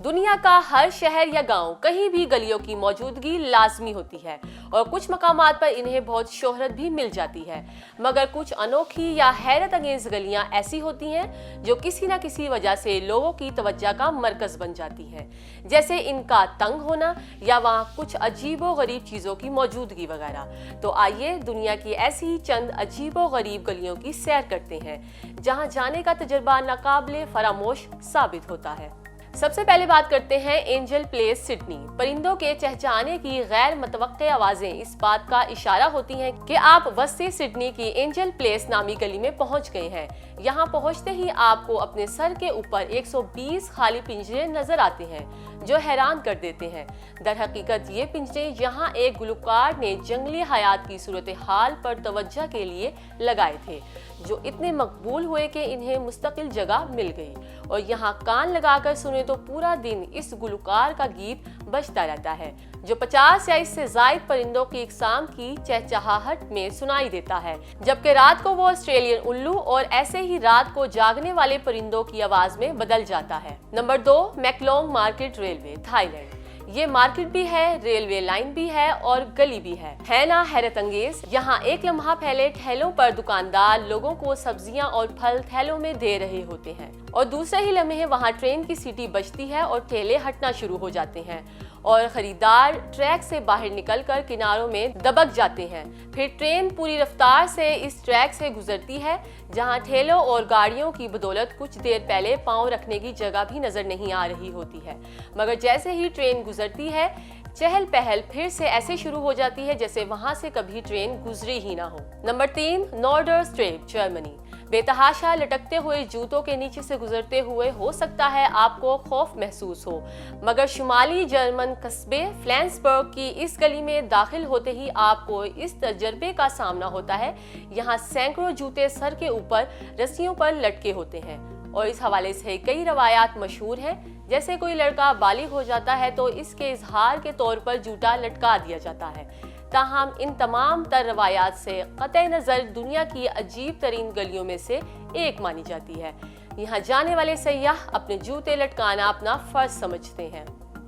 दुनिया का हर शहर या गांव कहीं भी गलियों की मौजूदगी लाजमी होती है और कुछ मकामात पर इन्हें बहुत शोहरत भी मिल जाती है, मगर कुछ अनोखी या हैरत अंगेज गलियां ऐसी होती हैं जो किसी न किसी वजह से लोगों की तवज्जो का मरकज बन जाती हैं, जैसे इनका तंग होना या वहाँ कुछ अजीबो गरीब चीज़ों की मौजूदगी वगैरह। तो आइए दुनिया की ऐसी ही चंद अजीबो गरीब गलियों की सैर करते हैं जहाँ जाने का तजुर्बा नाकाबिले फरामोश साबित होता है। सबसे पहले बात करते हैं एंजल प्लेस सिडनी। परिंदों के चहचहाने की गैर मुतवक्के आवाजें इस बात का इशारा होती हैं कि आप वस्ती सिडनी की एंजल प्लेस नामी गली में पहुंच गए हैं। यहां पहुंचते ही आपको अपने सर के ऊपर 120 खाली पिंजरे नजर आते हैं जो हैरान कर देते हैं। दरहकीकत ये पिंजरे यहां एक गुलकार ने जंगली हयात की सूरत हाल पर तवज्जो के लिए लगाए थे, जो इतने मकबूल हुए कि इन्हें मुस्तकिल जगह मिल गई और यहाँ कान लगाकर सुने तो पूरा दिन इस गुलकार का गीत बजता रहता है, जो 50 या इससे ज़ायद परिंदों की इकसाम की चहचहाहट में सुनाई देता है, जबकि रात को वो ऑस्ट्रेलियन उल्लू और ऐसे ही रात को जागने वाले परिंदों की आवाज में बदल जाता है। Number 2, Maeklong market railway, Thailand. ये मार्केट भी है, रेलवे लाइन भी है और गली भी है ना हैरत अंगेज। यहाँ एक लम्हा पहले ठेलों पर दुकानदार लोगों को सब्जियां और फल थैलों में दे रहे होते हैं और दूसरे ही लम्हे वहाँ ट्रेन की सीटी बजती है और ठेले हटना शुरू हो जाते हैं और खरीदार ट्रैक से बाहर निकलकर किनारों में दबक जाते हैं। फिर ट्रेन पूरी रफ्तार से इस ट्रैक से गुजरती है जहां ठेलों और गाड़ियों की बदौलत कुछ देर पहले पांव रखने की जगह भी नजर नहीं आ रही होती है, मगर जैसे ही ट्रेन गुजरती है चहल पहल फिर से ऐसे शुरू हो जाती है जैसे वहां से कभी ट्रेन गुजरी ही ना हो। नंबर 3, नॉर्डरस्ट्रेप, जर्मनी। बेतहाशा लटकते हुए जूतों के नीचे से गुजरते हुए हो सकता है आपको खौफ महसूस हो, मगर शुमाली जर्मन कस्बे फ्लैंसबर्ग की इस गली में दाखिल होते ही आपको इस तजर्बे का सामना होता है। यहाँ सैकड़ों जूते सर के ऊपर रस्सियों पर लटके होते हैं और इस हवाले से कई रवायात मशहूर हैं, जैसे कोई लड़का बालिग हो जाता है तो इसके इजहार के तौर पर जूता लटका दिया जाता है। ताहम इन तमाम तर रवायात से कतई नज़र दुनिया की अजीब तरीन गलियों में से एक मानी जाती है। यहाँ जाने वाले सयाह अपने जूते लटकाना अपना फर्ज समझते हैं।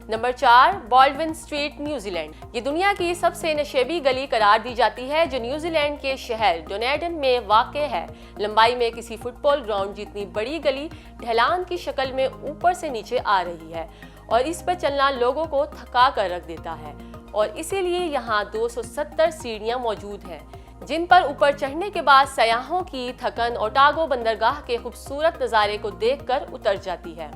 Number 4, Baldwin street, New Zealand. ये दुनिया की सबसे नशेबी गली करार दी जाती है जो न्यूजीलैंड के शहर डोनेडन में वाक़ है। लंबाई में किसी फुटबॉल ग्राउंड जितनी बड़ी गली ढलान की शक्ल में ऊपर से नीचे आ रही है और इस पर चलना लोगों को थका कर रख देता है और इसीलिए यहाँ 270 सीढ़ियाँ मौजूद हैं जिन पर ऊपर चढ़ने के बाद सयाहों की थकन ओटागो बंदरगाह के खूबसूरत नज़ारे को देखकर उतर जाती है।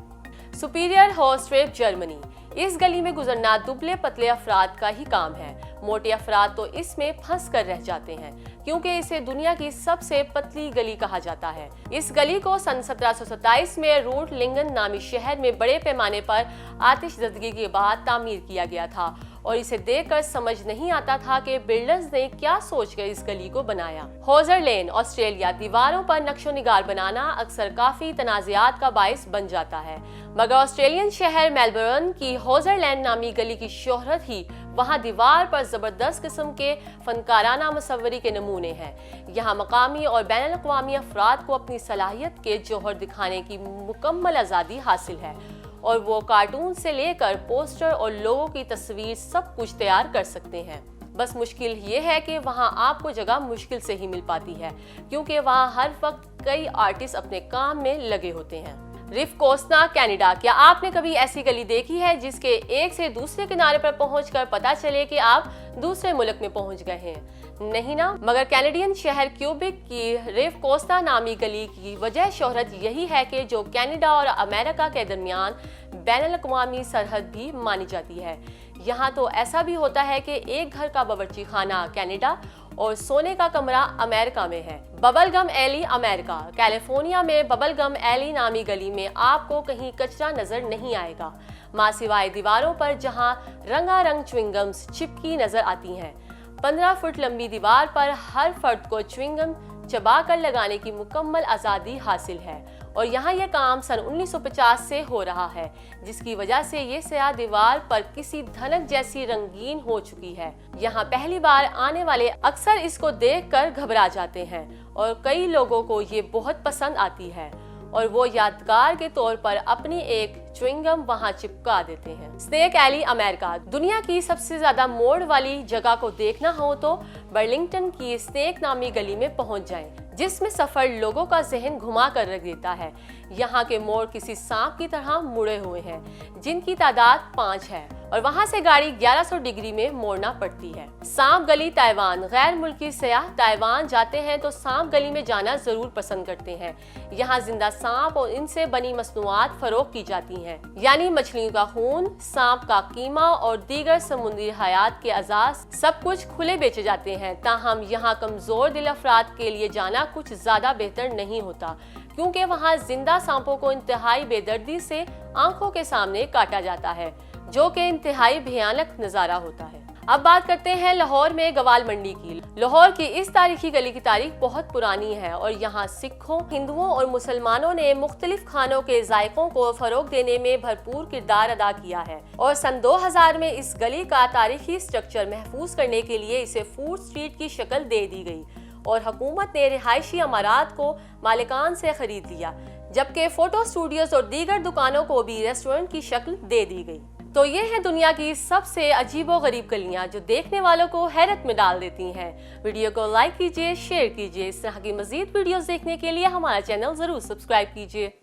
सुपीरियर हॉर्स्ट्रेप, जर्मनी। इस गली में गुजरना दुबले पतले अफराद का ही काम है। मोटे अफराद तो इसमें फंस कर रह जाते हैं क्योंकि इसे दुनिया की सबसे पतली गली कहा जाता है। इस गली को सन 1727 में रूट लिंगन नामी शहर में बड़े पैमाने पर आतिशज़दगी के बाद तामीर किया गया था और इसे देखकर समझ नहीं आता था कि बिल्डर्स ने क्या सोचकर इस गली को बनाया। होजर लेन, ऑस्ट्रेलिया। दीवारों पर नक्शो निगार बनाना अक्सर काफी तनाज़ात का बाइस बन जाता है, मगर ऑस्ट्रेलियन शहर मेलबर्न की होजर लेन नामी गली की शोहरत ही वहाँ दीवार पर जबरदस्त किस्म के फनकाराना मुसव्वरी के नमूने हैं। यहाँ मकामी और बैनुल अक़वामी अफराद को अपनी सलाहियत के जौहर दिखाने की मुकम्मल आज़ादी हासिल है और वो कार्टून से लेकर पोस्टर और लोगों की तस्वीर सब कुछ तैयार कर सकते हैं। बस मुश्किल ये है कि वहाँ आपको जगह मुश्किल से ही मिल पाती है क्योंकि वहाँ हर वक्त कई आर्टिस्ट अपने काम में लगे होते हैं। रिफ कोस्टा, कनाडा। क्या आपने कभी ऐसी गली देखी है जिसके एक से दूसरे किनारे पर पहुंचकर पता चले कि आप दूसरे मुल्क में पहुंच गए हैं? नहीं ना, मगर कैनेडियन शहर क्यूबिक की रिफ कोस्टा नामी गली की वजह शोहरत यही है कि जो कनाडा और अमेरिका के दरमियान बैनुल अक़वामी सरहद भी मानी जाती है। यहाँ तो ऐसा भी होता है कि एक घर का बावर्ची खाना कनाडा और सोने का कमरा अमेरिका में है। Bubble gum alley, America. California में बबल गम एली नामी गली में आपको कहीं कचरा नजर नहीं आएगा, माँ सिवाय दीवारों पर जहाँ रंगारंग च्युइंगम्स चिपकी नजर आती हैं। 15 फुट लंबी दीवार पर हर फर्द को च्युइंगम चबा कर लगाने की मुकम्मल आज़ादी हासिल है और यहाँ यह काम सन 1950 से हो रहा है, जिसकी वजह से ये स्याह दीवार पर किसी धनक जैसी रंगीन हो चुकी है। यहाँ पहली बार आने वाले अक्सर इसको देखकर घबरा जाते हैं और कई लोगों को ये बहुत पसंद आती है और वो यादगार के तौर पर अपनी एक च्युइंगम वहां चिपका देते हैं। Snake alley America. दुनिया की सबसे ज्यादा मोड़ वाली जगह को देखना हो तो बर्लिंगटन की स्नेक नामी गली में पहुंच जाएं, जिसमें सफर लोगों का जहन घुमा कर रख देता है। यहाँ के मोड़ किसी सांप की तरह मुड़े हुए हैं, जिनकी तादाद 5 है, और वहां से गाड़ी 1100 डिग्री में मोड़ना पड़ती है। सांप गली ताइवान। गैर मुल्की सयाह ताइवान जाते हैं तो सांप गली में जाना जरूर पसंद करते हैं। यहाँ जिंदा सांप और इनसे बनी मसनूआत फरोख्त की जाती हैं, यानी मछलियों का खून, सांप का कीमा और दीगर समुद्री हयात के अजाज सब कुछ खुले बेचे जाते हैं। ताहम यहाँ कमजोर दिल अफराद के लिए जाना कुछ ज्यादा बेहतर नहीं होता, क्योंकि वहाँ जिंदा सांपों को इंतहाई बेदर्दी से आंखों के सामने काटा जाता है, जो कि इंतहाई भयानक नजारा होता है। अब बात करते हैं लाहौर में गवाल मंडी की। लाहौर की इस तारीखी गली की तारीख बहुत पुरानी है और यहाँ सिखों, हिंदुओं और मुसलमानों ने मुख्तलिफ खानों के जायकों को फरोग देने में भरपूर किरदार अदा किया है, और सन 2000 में इस गली का तारीखी स्ट्रक्चर महफूज करने के लिए इसे फूड स्ट्रीट की शक्ल दे दी गई और हुकूमत ने रिहायशी इमारात को मालिकान से खरीद लिया, जबकि फोटो स्टूडियोज और दीगर दुकानों को भी रेस्टोरेंट की शक्ल दे दी गई। तो ये है दुनिया की सबसे अजीबोगरीब गलियां जो देखने वालों को हैरत में डाल देती हैं। वीडियो को लाइक कीजिए, शेयर कीजिए। इस तरह की मजीद वीडियोस देखने के लिए हमारा चैनल जरूर सब्सक्राइब कीजिए।